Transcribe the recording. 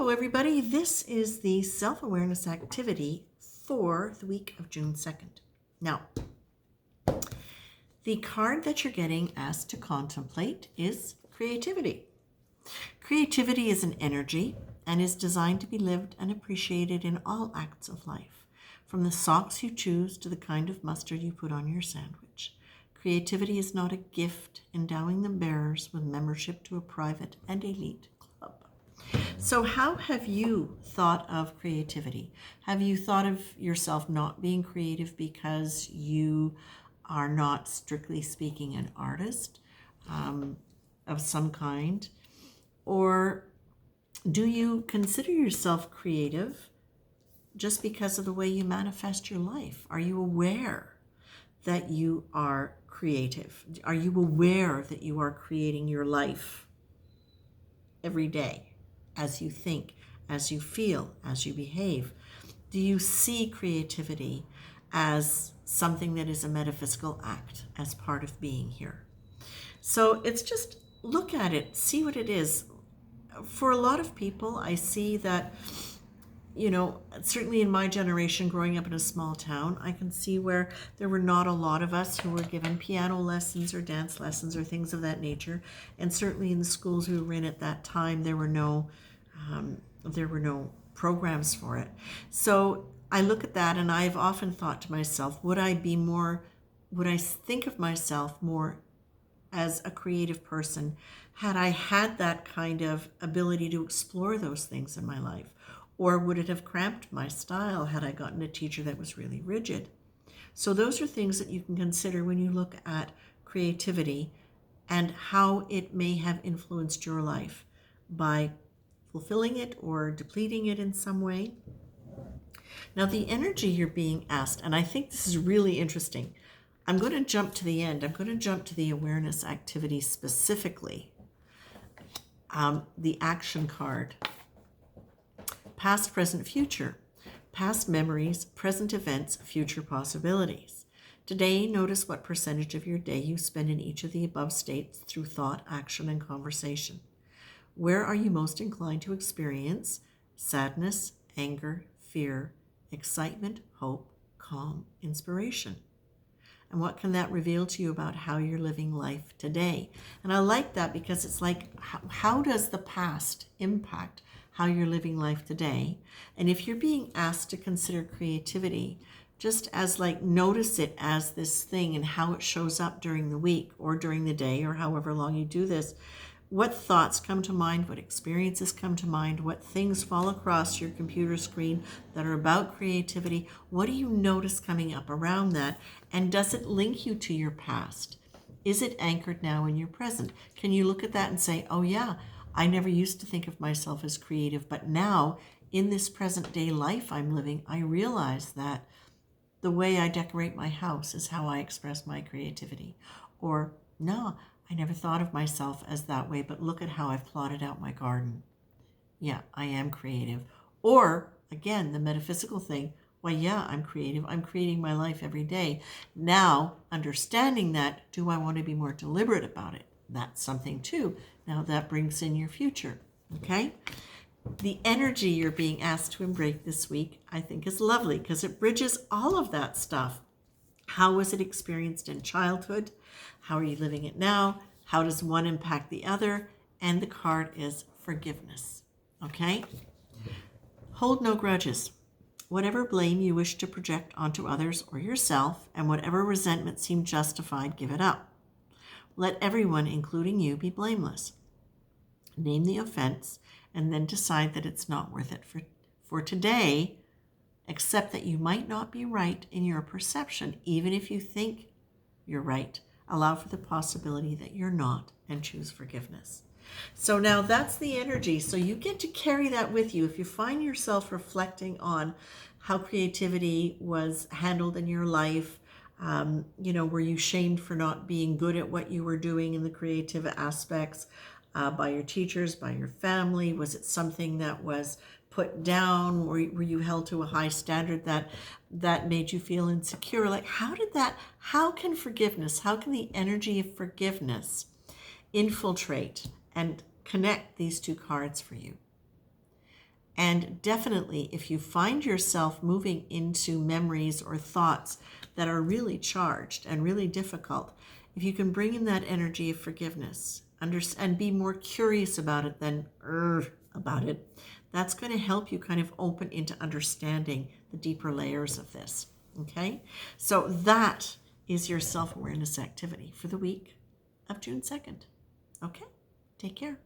Hello, everybody. This is the self-awareness activity for the week of June 2nd. Now, the card that you're getting asked to contemplate is creativity. Creativity is an energy and is designed to be lived and appreciated in all acts of life, from the socks you choose to the kind of mustard you put on your sandwich. Creativity is not a gift endowing the bearers with membership to a private and elite club. So how have you thought of creativity? Have you thought of yourself not being creative because you are not, strictly speaking, an artist of some kind? Or do you consider yourself creative just because of the way you manifest your life? Are you aware that you are creative? Are you aware that you are creating your life every day? As you think, as you feel, as you behave? Do you see creativity as something that is a metaphysical act, as part of being here? So it's just look at it, see what it is. For a lot of people, I see that, certainly in my generation, growing up in a small town, I can see where there were not a lot of us who were given piano lessons or dance lessons or things of that nature. And certainly in the schools we were in at that time, there were no programs for it. So I look at that and I've often thought to myself, would I think of myself more as a creative person had I had that kind of ability to explore those things in my life? Or would it have cramped my style had I gotten a teacher that was really rigid? So those are things that you can consider when you look at creativity and how it may have influenced your life by fulfilling it or depleting it in some way. Now, the energy you're being asked, and I think this is really interesting. I'm going to jump to the end. I'm going to jump to the awareness activity specifically. The action card. Past, present, future. Past memories, present events, future possibilities. Today, notice what percentage of your day you spend in each of the above states through thought, action, and conversation. Where are you most inclined to experience sadness, anger, fear, excitement, hope, calm, inspiration? And what can that reveal to you about how you're living life today? And I like that because it's like, how does the past impact how you're living life today? And if you're being asked to consider creativity, just as notice it as this thing and how it shows up during the week or during the day or however long you do this. What thoughts come to mind? What experiences come to mind? What things fall across your computer screen that are about creativity? What do you notice coming up around that? And does it link you to your past? Is it anchored now in your present? Can you look at that and say, oh yeah, I never used to think of myself as creative, but now in this present day life I'm living, I realize that the way I decorate my house is how I express my creativity. Or, no, I never thought of myself as that way, but look at how I've plotted out my garden. Yeah, I am creative. Or, again, the metaphysical thing, well, yeah, I'm creative. I'm creating my life every day. Now, understanding that, do I want to be more deliberate about it? That's something too. Now that brings in your future, okay? The energy you're being asked to embrace this week, I think, is lovely because it bridges all of that stuff. How was it experienced in childhood? How are you living it now? How does one impact the other? And the card is forgiveness. Okay? Hold no grudges. Whatever blame you wish to project onto others or yourself, and whatever resentment seemed justified, give it up. Let everyone, including you, be blameless. Name the offense, and then decide that it's not worth it for today. Accept that you might not be right in your perception, even if you think you're right. Allow for the possibility that you're not, and choose forgiveness. So now that's the energy. So you get to carry that with you. If you find yourself reflecting on how creativity was handled in your life, were you shamed for not being good at what you were doing in the creative aspects by your teachers, by your family? Was it something that was put down? Were you held to a high standard that made you feel insecure? How can forgiveness, how can the energy of forgiveness infiltrate and connect these two cards for you? And definitely, if you find yourself moving into memories or thoughts that are really charged and really difficult, if you can bring in that energy of forgiveness and be more curious about it than about it, that's going to help you kind of open into understanding the deeper layers of this. Okay? So that is your self-awareness activity for the week of June 2nd. Okay? Take care.